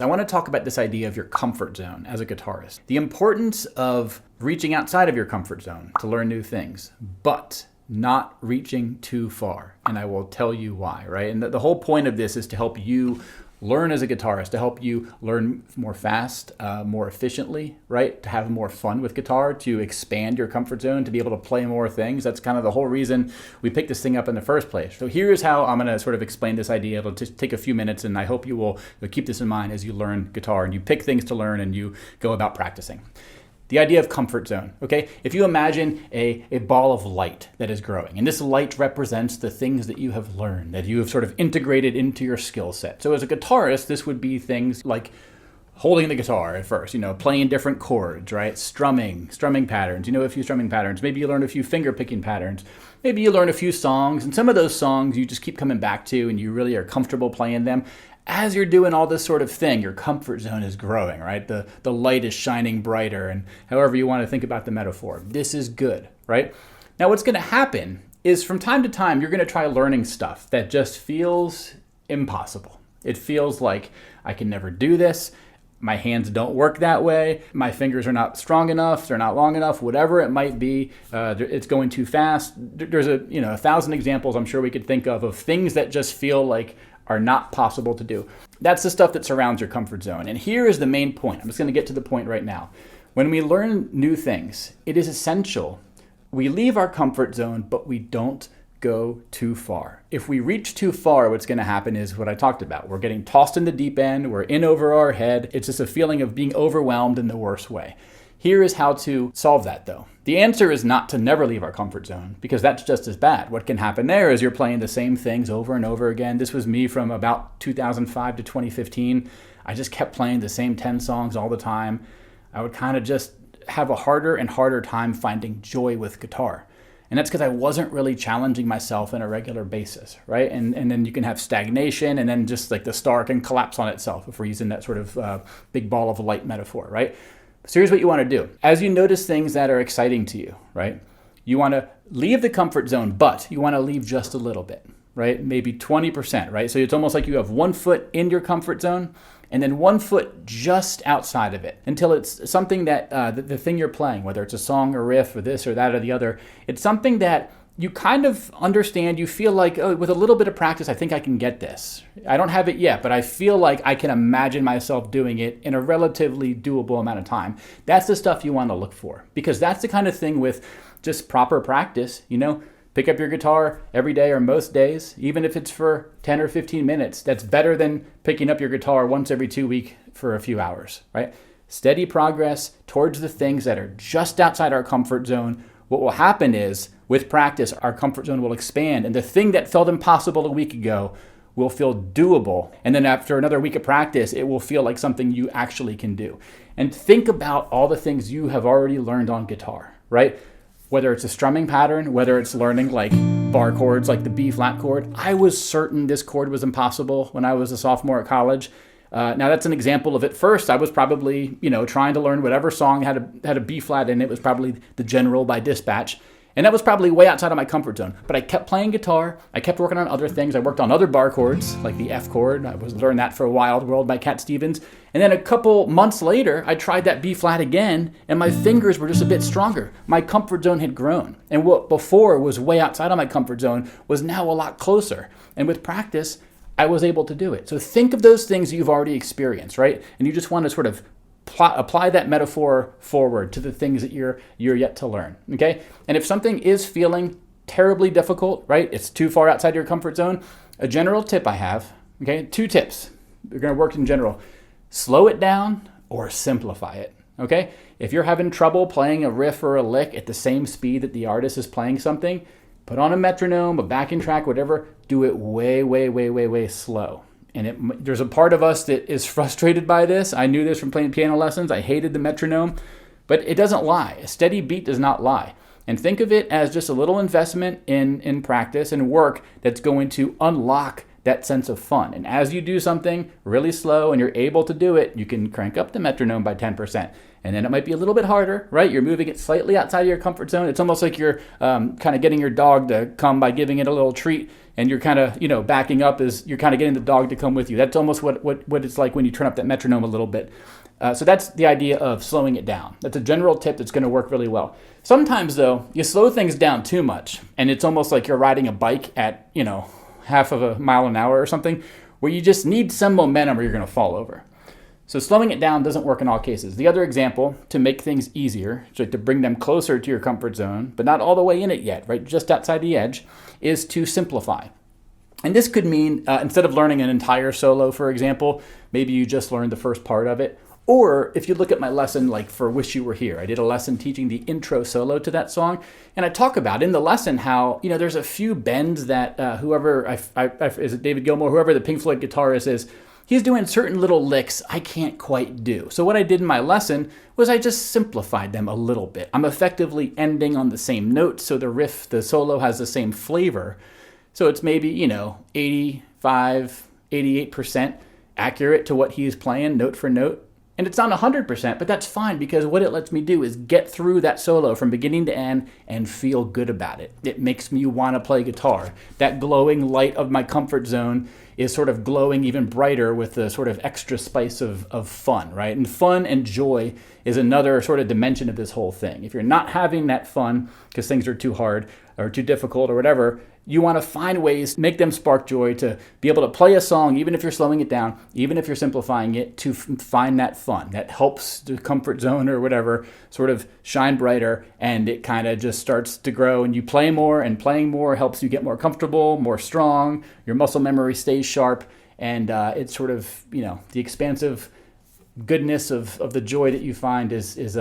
I want to talk about this idea of your comfort zone as a guitarist. The importance of reaching outside of your comfort zone to learn new things, but not reaching too far. And I will tell you why, right? And the whole point of this is to help you learn as a guitarist, to help you learn more fast, more efficiently, right? To have more fun with guitar, to expand your comfort zone, to be able to play more things. That's kind of the whole reason we picked this thing up in the first place. So here's how I'm going to sort of explain this idea. It'll just take a few minutes, and I hope you'll keep this in mind as you learn guitar and you pick things to learn and you go about practicing. The idea of comfort zone, okay? If you imagine a ball of light that is growing, and this light represents the things that you have learned, that you have sort of integrated into your skill set. So as a guitarist, this would be things like holding the guitar at first, playing different chords, right? Strumming patterns, a few strumming patterns. Maybe you learn a few finger picking patterns. Maybe you learn a few songs, and some of those songs you just keep coming back to and you really are comfortable playing them. As you're doing all this sort of thing, your comfort zone is growing, right? The light is shining brighter, and however you want to think about the metaphor. This is good, right? Now what's going to happen is from time to time, you're going to try learning stuff that just feels impossible. It feels like I can never do this. My hands don't work that way. My fingers are not strong enough. They're not long enough. Whatever it might be, it's going too fast. There's 1,000 examples I'm sure we could think of things that just feel like are not possible to do. That's the stuff that surrounds your comfort zone. And here is the main point. I'm just going to get to the point right now. When we learn new things, it is essential we leave our comfort zone, but we don't go too far. If we reach too far, what's going to happen is what I talked about. We're getting tossed in the deep end. We're in over our head. It's just a feeling of being overwhelmed in the worst way. Here is how to solve that, though. The answer is not to never leave our comfort zone, because that's just as bad. What can happen there is you're playing the same things over and over again. This was me from about 2005 to 2015. I just kept playing the same 10 songs all the time. I would kind of just have a harder and harder time finding joy with guitar. And that's because I wasn't really challenging myself on a regular basis, right? And then you can have stagnation, and then just like the star can collapse on itself if we're using that sort of big ball of light metaphor, right? So here's what you want to do. As you notice things that are exciting to you, right? You want to leave the comfort zone, but you want to leave just a little bit, right? Maybe 20%, right? So it's almost like you have 1 foot in your comfort zone and then 1 foot just outside of it until it's something that the thing you're playing, whether it's a song or riff or this or that or the other, it's something that you kind of understand. You feel like, oh, with a little bit of practice, I think I can get this. I don't have it yet, but I feel like I can imagine myself doing it in a relatively doable amount of time. That's the stuff you want to look for, because that's the kind of thing with just proper practice, Pick up your guitar every day or most days, even if it's for 10 or 15 minutes. That's better than picking up your guitar once every 2 weeks for a few hours, right? Steady progress towards the things that are just outside our comfort zone. What will happen is, with practice, our comfort zone will expand, and the thing that felt impossible a week ago will feel doable. And then after another week of practice, it will feel like something you actually can do. And think about all the things you have already learned on guitar, right? Whether it's a strumming pattern, whether it's learning like bar chords, like the B flat chord. I was certain this chord was impossible when I was a sophomore at college. Now that's an example of, at first I was probably, trying to learn whatever song had a B flat in it. It was probably The General by Dispatch. And that was probably way outside of my comfort zone. But I kept playing guitar. I kept working on other things. I worked on other bar chords, like the F chord. I learned that for a Wild World by Cat Stevens. And then a couple months later, I tried that B flat again, and my fingers were just a bit stronger. My comfort zone had grown. And what before was way outside of my comfort zone was now a lot closer. And with practice, I was able to do it. So think of those things you've already experienced, right? And you just want to sort of apply that metaphor forward to the things that you're yet to learn, okay? And if something is feeling terribly difficult, right, it's too far outside your comfort zone, a general tip I have, okay, 2 tips. They're going to work in general. Slow it down or simplify it, okay? If you're having trouble playing a riff or a lick at the same speed that the artist is playing something, put on a metronome, a backing track, whatever, do it way, way, way, way, way slow. And there's a part of us that is frustrated by this. I knew this from playing piano lessons. I hated the metronome, but it doesn't lie. A steady beat does not lie. And think of it as just a little investment in practice and work that's going to unlock that sense of fun. And as you do something really slow and you're able to do it, you can crank up the metronome by 10%. And then it might be a little bit harder, right? You're moving it slightly outside of your comfort zone. It's almost like you're kind of getting your dog to come by giving it a little treat. and you're kind of, backing up as you're kind of getting the dog to come with you. That's almost what it's like when you turn up that metronome a little bit. So that's the idea of slowing it down. That's a general tip that's going to work really well. Sometimes, though, you slow things down too much, and it's almost like you're riding a bike at, half of a mile an hour or something, where you just need some momentum or you're going to fall over. So slowing it down doesn't work in all cases. The other example, to make things easier, so to bring them closer to your comfort zone, but not all the way in it yet, right, just outside the edge, is to simplify. And this could mean, instead of learning an entire solo, for example, maybe you just learned the first part of it. Or if you look at my lesson, like for Wish You Were Here, I did a lesson teaching the intro solo to that song. And I talk about in the lesson how, there's a few bends that is it David Gilmour, whoever the Pink Floyd guitarist is, he's doing certain little licks I can't quite do. So what I did in my lesson was I just simplified them a little bit. I'm effectively ending on the same note, so the riff, the solo has the same flavor. So it's maybe, 85, 88% accurate to what he's playing note for note. And it's not 100%, but that's fine because what it lets me do is get through that solo from beginning to end and feel good about it. It makes me want to play guitar. That glowing light of my comfort zone is sort of glowing even brighter with the sort of extra spice of fun, right? And fun and joy is another sort of dimension of this whole thing. If you're not having that fun because things are too hard or too difficult or whatever, you want to find ways to make them spark joy, to be able to play a song, even if you're slowing it down, even if you're simplifying it, to find that fun. That helps the comfort zone or whatever sort of shine brighter, and it kind of just starts to grow, and you play more, and playing more helps you get more comfortable, more strong, your muscle memory stays sharp, and it's sort of, the expansive goodness of the joy that you find is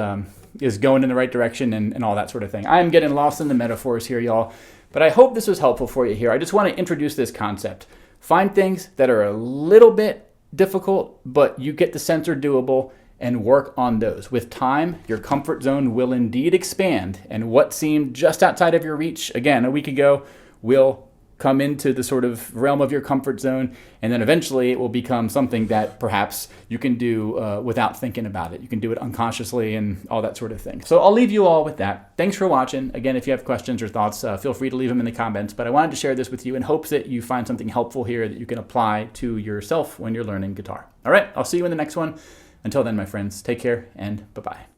going in the right direction and all that sort of thing. I'm getting lost in the metaphors here, y'all. But I hope this was helpful for you here. I just want to introduce this concept. Find things that are a little bit difficult, but you get the sense are doable, and work on those. With time, your comfort zone will indeed expand, and what seemed just outside of your reach, again, a week ago, will come into the sort of realm of your comfort zone, and then eventually it will become something that perhaps you can do without thinking about it. You can do it unconsciously and all that sort of thing. So I'll leave you all with that. Thanks for watching. Again, if you have questions or thoughts, feel free to leave them in the comments, but I wanted to share this with you in hopes that you find something helpful here that you can apply to yourself when you're learning guitar. All right, I'll see you in the next one. Until then, my friends, take care and bye-bye.